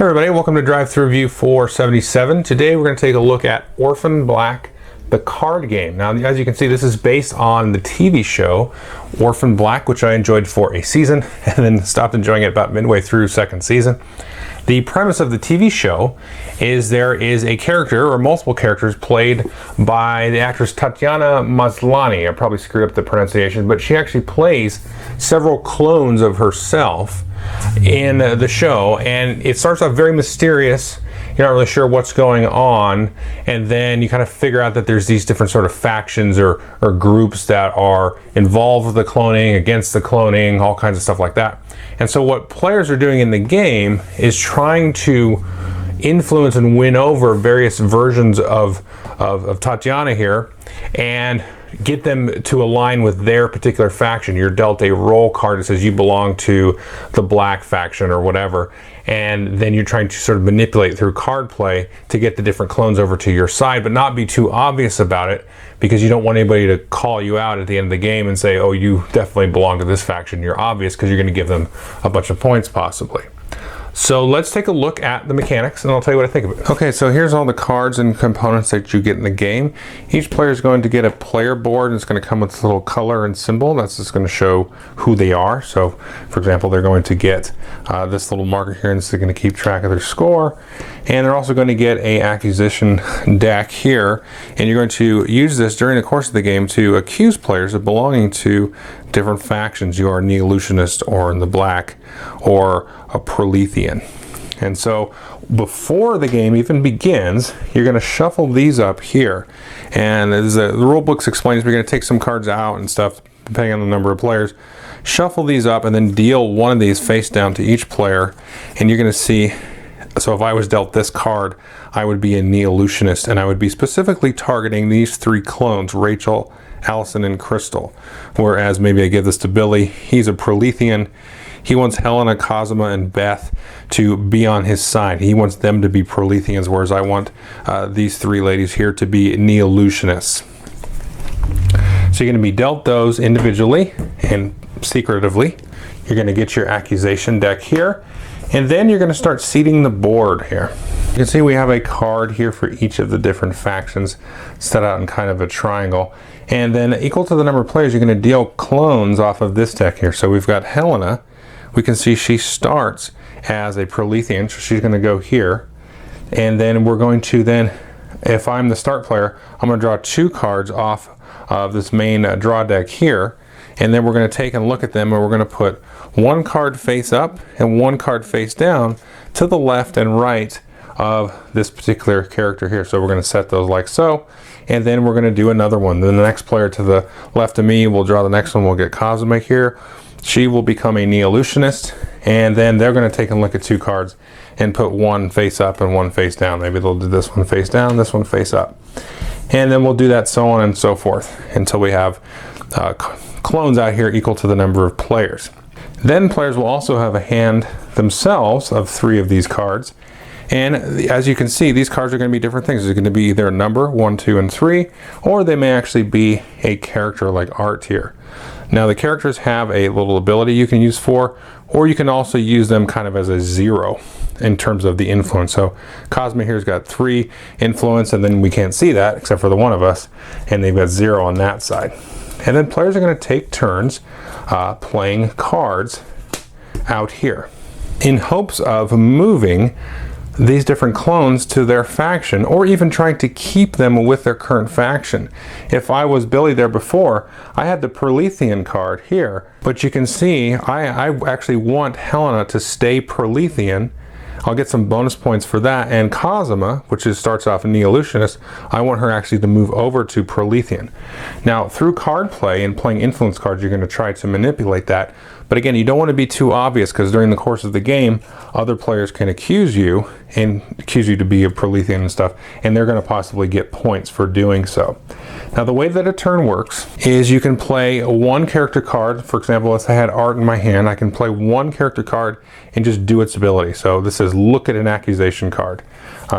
Hey everybody, welcome to Drive Thru Review 477. Today we're going to take a look at Orphan Black, the card game. Now, as you can see, this is based on the TV show Orphan Black, which I enjoyed for a season and then stopped enjoying it about midway through second season. The premise of the TV show is there is a character, or multiple characters, played by the actress Tatiana Maslany. I probably screwed up the pronunciation, but she actually plays several clones of herself in the show, and it starts off very mysterious. You're not really sure what's going on, and then you kind of figure out that there's these different sort of factions or groups that are involved with the cloning, against the cloning, all kinds of stuff like that. And so what players are doing in the game is trying to influence and win over various versions of Tatiana here and get them to align with their particular faction. You're dealt a role card that says you belong to the black faction or whatever, and then you're trying to sort of manipulate through card play to get the different clones over to your side, but not be too obvious about it, because you don't want anybody to call you out at the end of the game and say, oh, you definitely belong to this faction. You're obvious, because you're going to give them a bunch of points possibly. So let's take a look at the mechanics and I'll tell you what I think of it. Okay, so here's all the cards and components that you get in the game. Each player is going to get a player board, and it's going to come with a little color and symbol. That's just going to show who they are. So for example, they're going to get this little marker here, and this is going to keep track of their score. And they're also going to get a accusation deck here, and you're going to use this during the course of the game to accuse players of belonging to different factions. You are a Neo-Lutionist, or in the black, or a Prolethean. And so before the game even begins, you're going to shuffle these up here, and as the rule books explains, we're going to take some cards out and stuff depending on the number of players, shuffle these up, and then deal one of these face down to each player. And you're going to see, so if I was dealt this card, I would be a Neo-Lutionist, and I would be specifically targeting these three clones, Rachel, Allison, and Crystal. Whereas maybe I give this to Billy, he's a Prolethean. He wants Helena, Cosima, and Beth to be on his side. He wants them to be Proletheans, whereas I want these three ladies here to be Neo-Lucianists. So you're going to be dealt those individually and secretively. You're going to get your accusation deck here, and then you're going to start seeding the board here. You can see we have a card here for each of the different factions set out in kind of a triangle. And then equal to the number of players, you're going to deal clones off of this deck here. So we've got Helena. We can see she starts as a Prolethean, so she's going to go here. And then we're going to then, if I'm the start player, I'm going to draw two cards off of this main draw deck here. And then we're going to take and look at them, and we're going to put one card face up and one card face down to the left and right of this particular character here. So we're going to set those like so, and then we're going to do another one. Then the next player to the left of me will draw the next one. We'll get Cosima here. She will become a Neo-Lutionist, and then they're going to take and look at two cards and put one face up and one face down. Maybe they'll do this one face down, this one face up, and then we'll do that so on and so forth until we have clones out here equal to the number of players. Then players will also have a hand themselves of three of these cards. And as you can see, these cards are going to be different things. They're going to be either a number, 1, 2, and 3, or they may actually be a character like art here. Now the characters have a little ability you can use for, or you can also use them kind of as a 0 in terms of the influence. So Cosima here's got 3 influence, and then we can't see that except for the one of us, and they've got 0 on that side. And then players are going to take turns playing cards out here in hopes of moving these different clones to their faction, or even trying to keep them with their current faction. If I was Billy there before, I had the Prolethean card here, but you can see I actually want Helena to stay Prolethean. I'll get some bonus points for that. And Cosima, which starts off a Neo-Lutionist, I want her actually to move over to Prolethean. Now, through card play and playing influence cards, you're going to try to manipulate that. But again, you don't want to be too obvious, because during the course of the game, other players can accuse you to be a Prolethean and stuff, and they're going to possibly get points for doing so. Now the way that a turn works is you can play one character card. For example, let's say I had art in my hand. I can play one character card and just do its ability. So this says look at an accusation card.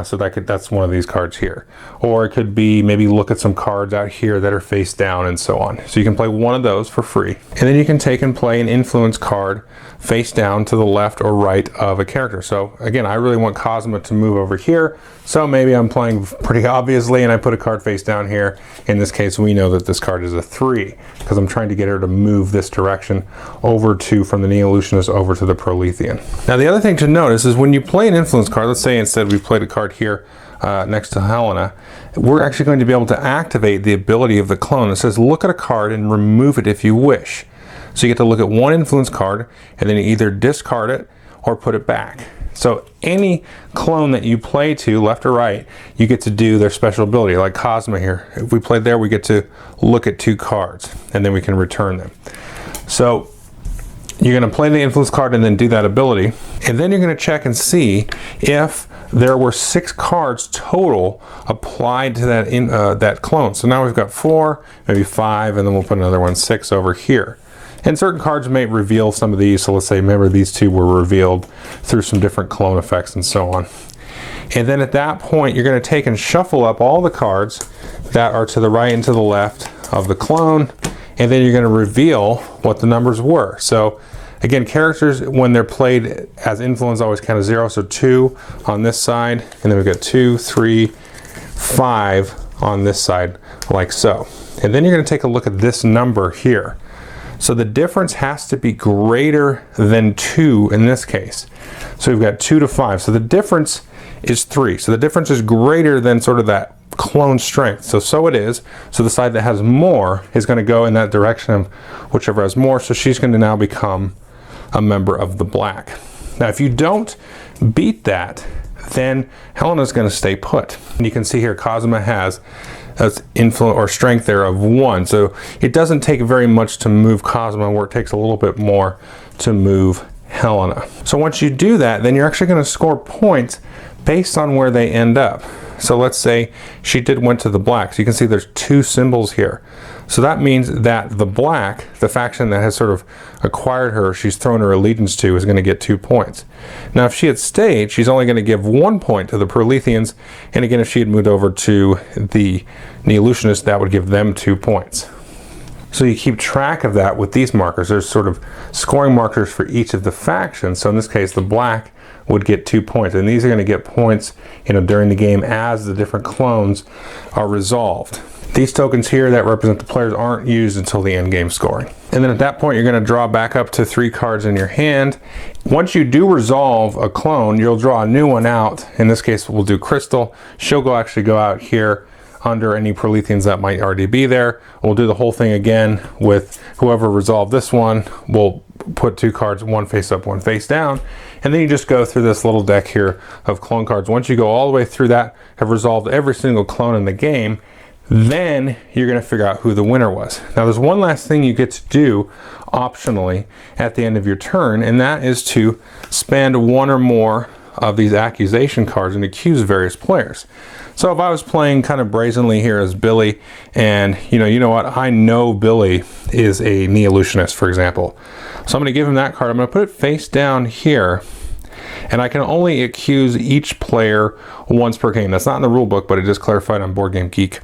So that's one of these cards here. Or it could be maybe look at some cards out here that are face down and so on. So you can play one of those for free. And then you can take and play an influence card face down to the left or right of a character. So again, I really want Cosma to move over here. So maybe I'm playing pretty obviously and I put a card face down here. In this case, we know that this card is a 3 because I'm trying to get her to move this direction over to, from the Neo-Illusionist over to the Prolethean. Now the other thing to notice is when you play an influence card, let's say instead we played a card here next to Helena, we're actually going to be able to activate the ability of the clone. It says look at a card and remove it if you wish. So you get to look at one influence card and then you either discard it or put it back. So any clone that you play to, left or right, you get to do their special ability, like Cosma here. If we played there, we get to look at 2 cards and then we can return them. So you're going to play the influence card and then do that ability, and then you're going to check and see if there were 6 cards total applied to that that clone. So now we've got 4, maybe 5, and then we'll put another one 6 over here. And certain cards may reveal some of these. So let's say, remember, these 2 were revealed through some different clone effects and so on. And then at that point, you're going to take and shuffle up all the cards that are to the right and to the left of the clone, and then you're going to reveal what the numbers were. So again, characters, when they're played as influence, always count as 0. So 2 on this side, and then we've got 2, 3, 5 on this side, like so. And then you're going to take a look at this number here. So the difference has to be greater than 2 in this case. So we've got 2 to 5. So the difference is 3. So the difference is greater than sort of that clone strength. So it is. So the side that has more is going to go in that direction of whichever has more. So she's going to now become a member of the black. Now if you don't beat that, then Helena's going to stay put. And you can see here Cosma has influence or strength there of 1. So it doesn't take very much to move Cosma, where it takes a little bit more to move Helena. So once you do that, then you're actually going to score points based on where they end up. So let's say she went to the black. So you can see there's 2 symbols here. So that means that the black, the faction that has sort of acquired her, she's thrown her allegiance to, is going to get 2 points. Now if she had stayed, she's only going to give 1 point to the Proletheans. And again, if she had moved over to the Neo-Illusionists, that would give them 2 points. So you keep track of that with these markers. There's sort of scoring markers for each of the factions. So in this case, the black would get 2 points, and these are going to get points, during the game as the different clones are resolved. These tokens here that represent the players aren't used until the end game scoring. And then at that point, you're going to draw back up to 3 cards in your hand. Once you do resolve a clone, you'll draw a new one out. In this case, we'll do Crystal. She'll actually go out here under any Proletheans that might already be there. We'll do the whole thing again with whoever resolved this one. We'll put 2 cards, one face up, one face down, and then you just go through this little deck here of clone cards. Once you go all the way through that, have resolved every single clone in the game, then you're going to figure out who the winner was. Now there's one last thing you get to do optionally at the end of your turn, and that is to spend 1 or more of these accusation cards and accuse various players. So if I was playing kind of brazenly here as Billy, and you know what, I know Billy is a Neo-Illusionist, for example. So I'm going to give him that card. I'm going to put it face down here, and I can only accuse each player once per game. That's not in the rule book, but it is clarified on Board Game Geek.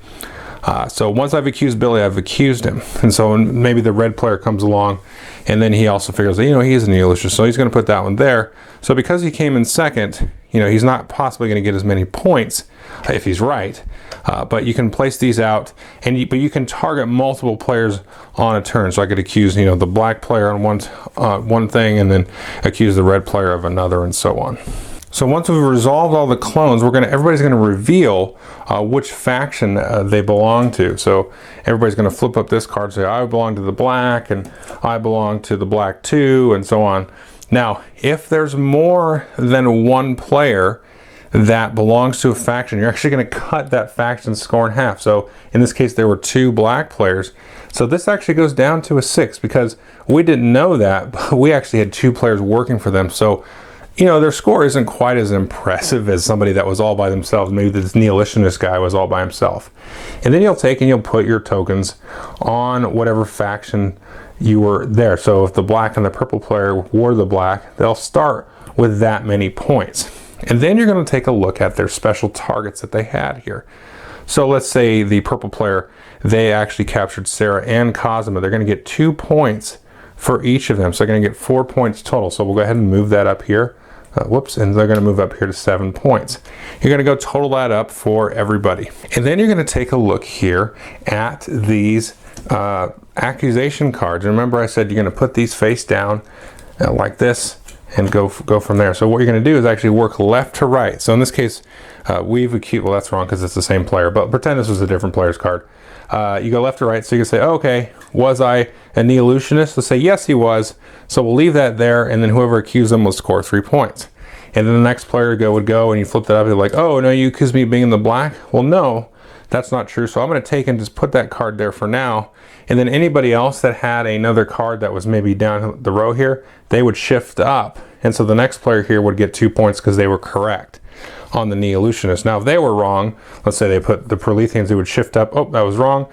So once I've accused Billy, I've accused him. And so maybe the red player comes along, and then he also figures that, he is a Neo-Illusionist, so he's going to put that one there. So because he came in second, he's not possibly going to get as many points if he's right. But you can place these out, but you can target multiple players on a turn. So I could accuse, the black player on one thing, and then accuse the red player of another, and so on. So once we've resolved all the clones, everybody's going to reveal which faction they belong to. So everybody's going to flip up this card, say I belong to the black, and I belong to the black too, and so on. Now, if there's more than one player that belongs to a faction, you're actually going to cut that faction's score in half. So in this case, there were 2 black players. So this actually goes down to a 6 because we didn't know that, but we actually had 2 players working for them. So you know, their score isn't quite as impressive as somebody that was all by themselves. Maybe this nihilist guy was all by himself. And then you'll take and you'll put your tokens on whatever faction you were there. So if the black and the purple player were the black, they'll start with that many points. And then you're going to take a look at their special targets that they had here. So let's say the purple player, they actually captured Sarah and Cosima. They're going to get 2 points for each of them. So they're going to get 4 points total. So we'll go ahead and move that up here. Whoops, and they're going to move up here to 7 points. You're going to go total that up for everybody. And then you're going to take a look here at these accusation cards. Remember I said you're going to put these face down like this and go from there. So what you're going to do is actually work left to right. So in this case, we've accused, well, that's wrong because it's the same player, but pretend this was a different player's card. You go left to right, so you can say, oh, okay, was I a neo-illusionist? Let's say, yes, he was. So we'll leave that there, and then whoever accused them will score 3 points. And then the next player would go, and you flip that up, and you're like, oh, no, you accused me of being in the black? Well, no, that's not true. So I'm going to take and just put that card there for now. And then anybody else that had another card that was maybe down the row here, they would shift up. And so the next player here would get 2 points because they were correct on the neo-illusionist. Now if they were wrong, let's say they put the Proletheans, they would shift up, oh, that was wrong.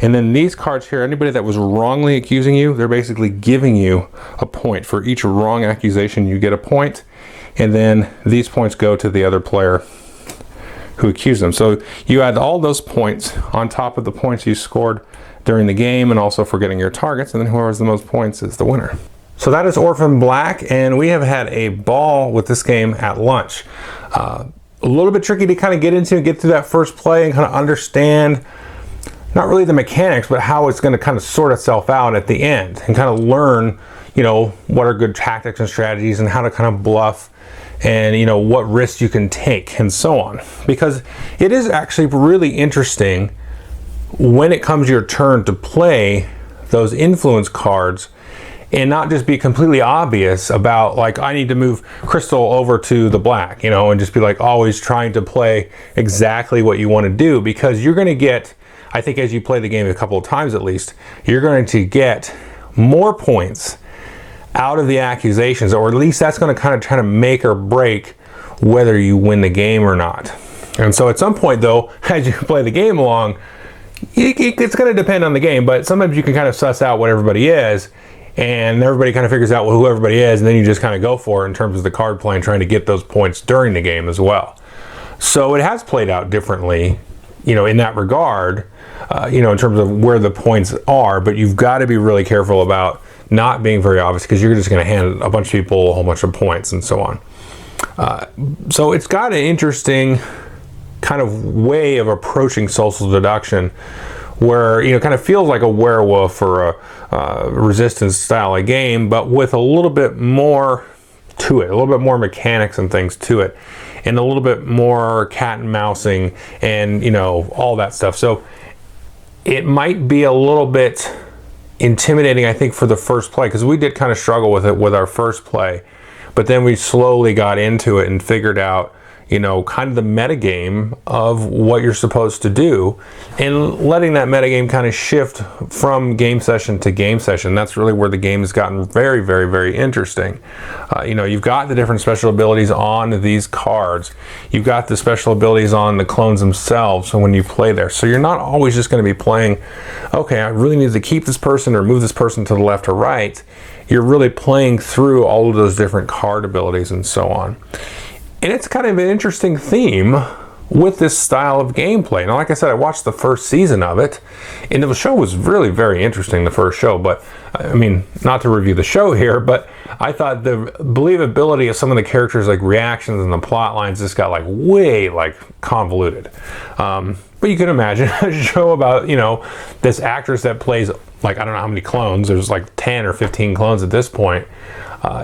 And then these cards here, anybody that was wrongly accusing you, they're basically giving you a point. For each wrong accusation, you get a point. And then these points go to the other player who accused them. So you add all those points on top of the points you scored during the game, and also for getting your targets, and then whoever has the most points is the winner. So that is Orphan Black, and we have had a ball with this game at lunch. A little bit tricky to kind of get into and get through that first play and kind of understand, not really the mechanics, but how it's going to kind of sort itself out at the end, and kind of learn, you know, what are good tactics and strategies and how to kind of bluff, and you know what risks you can take and so on. Because it is actually really interesting when it comes your turn to play those influence cards and not just be completely obvious about, like, I need to move Crystal over to the black, you know, and just be like always trying to play exactly what you want to do, because you're going to get, I think as you play the game a couple of times at least, you're going to get more points out of the accusations, or at least that's going to kind of try to make or break whether you win the game or not. And so at some point though, as you play the game along, it's going to depend on the game, but sometimes you can kind of suss out what everybody is, and everybody kind of figures out who everybody is, and then you just kind of go for it in terms of the card play and trying to get those points during the game as well. So it has played out differently, you know, in that regard, you know, in terms of where the points are, but you've got to be really careful about not being very obvious, because you're just going to hand a bunch of people a whole bunch of points and so on. So it's got an interesting kind of way of approaching social deduction, where, you know, kind of feels like a werewolf or a resistance style of game, but with a little bit more to it, a little bit more mechanics and things to it, and a little bit more cat and mousing and, you know, all that stuff. So it might be a little bit intimidating, I think, for the first play, because we did kind of struggle with it with our first play, but then we slowly got into it and figured out, you know, kind of the metagame of what you're supposed to do, and letting that metagame kind of shift from game session to game session. That's really where the game has gotten very, very, very interesting. You know, you've got the different special abilities on these cards. You've got the special abilities on the clones themselves when you play there. So you're not always just going to be playing, okay, I really need to keep this person or move this person to the left or right. You're really playing through all of those different card abilities and so on. And it's kind of an interesting theme with this style of gameplay. Now, like I said, I watched the first season of it, and the show was really very interesting, the first show. But, I mean, not to review the show here, but I thought the believability of some of the characters, like reactions and the plot lines, just got, like, way, like, convoluted. But you can imagine a show about, you know, this actress that plays, like, I don't know how many clones. There's, like, 10 or 15 clones at this point.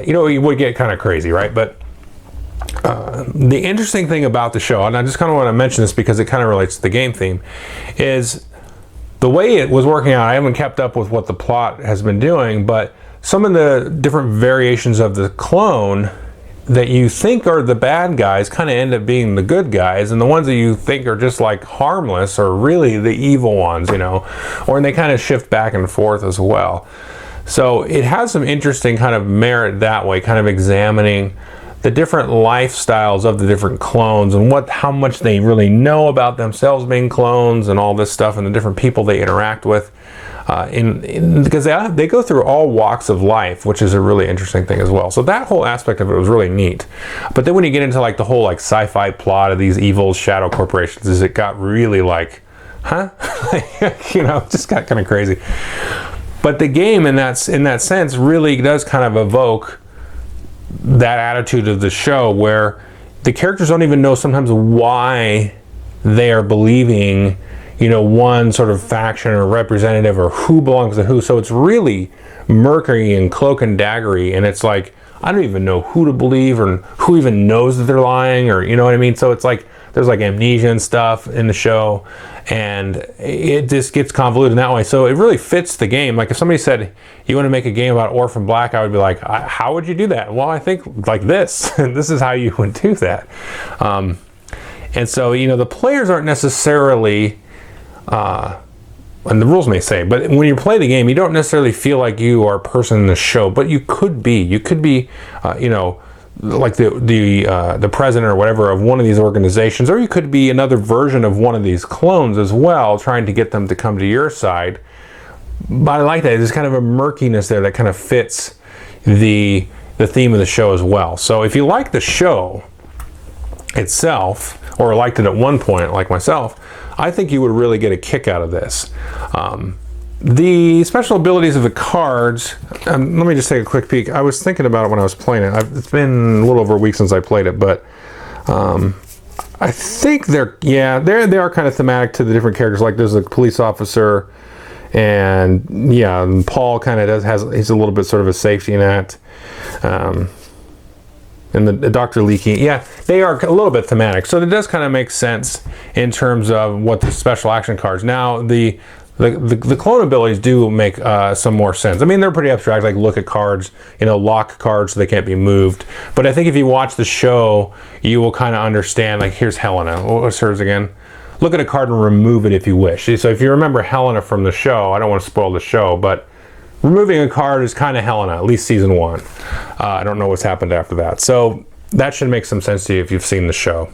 You know, you would get kind of crazy, right? But the interesting thing about the show, and I just kind of want to mention this because it kind of relates to the game theme, is the way it was working out. I haven't kept up with what the plot has been doing, but some of the different variations of the clone that you think are the bad guys kind of end up being the good guys, and the ones that you think are just like harmless are really the evil ones, you know, or they kind of shift back and forth as well. So it has some interesting kind of merit that way, kind of examining the different lifestyles of the different clones and how much they really know about themselves being clones and all this stuff and the different people they interact with. Because they go through all walks of life, which is a really interesting thing as well. So that whole aspect of it was really neat. But then when you get into like the whole like sci-fi plot of these evil shadow corporations, it got really like, huh? You know, just got kind of crazy. But the game in that sense really does kind of evoke that attitude of the show where the characters don't even know sometimes why they are believing, you know, one sort of faction or representative or who belongs to who. So it's really murky and cloak and daggery, and it's like I don't even know who to believe or who even knows that they're lying, or you know what I mean. So it's like there's like amnesia and stuff in the show, and it just gets convoluted in that way. So it really fits the game. Like if somebody said you want to make a game about Orphan Black, I would be like, how would you do that? Well, I think like this. This is how you would do that. And so, you know, the players aren't necessarily and the rules may say, but when you play the game, you don't necessarily feel like you are a person in the show, but you could be. You could be, you know, like the president or whatever of one of these organizations, or you could be another version of one of these clones as well, trying to get them to come to your side. But I like that. There's kind of a murkiness there that kind of fits the theme of the show as well. So if you like the show itself, or liked it at one point, like myself, I think you would really get a kick out of this. The special abilities of the cards, let me just take a quick peek. I was thinking about it when I was playing it. It's been a little over a week since I played it, but I think they are kind of thematic to the different characters. Like there's a police officer, and yeah, and Paul kind of he's a little bit sort of a safety net. And the Dr. Leaky, yeah, they are a little bit thematic. So it does kind of make sense in terms of what the special action cards. Now, the clone abilities do make some more sense. I mean, they're pretty abstract, like look at cards, you know, lock cards so they can't be moved. But I think if you watch the show, you will kind of understand, like here's Helena. What's hers again? Look at a card and remove it if you wish. So if you remember Helena from the show, I don't want to spoil the show, but removing a card is kind of Helena, at least season 1. I don't know what's happened after that. So that should make some sense to you if you've seen the show.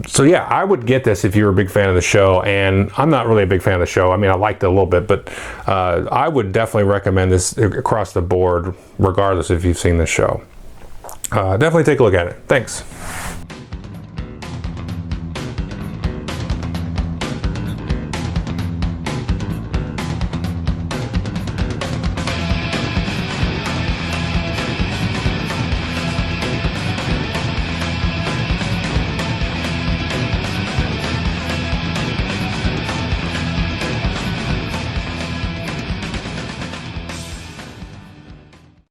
So yeah, I would get this if you're a big fan of the show, and I'm not really a big fan of the show. I mean, I liked it a little bit, but I would definitely recommend this across the board, regardless if you've seen the show. Definitely take a look at it. Thanks.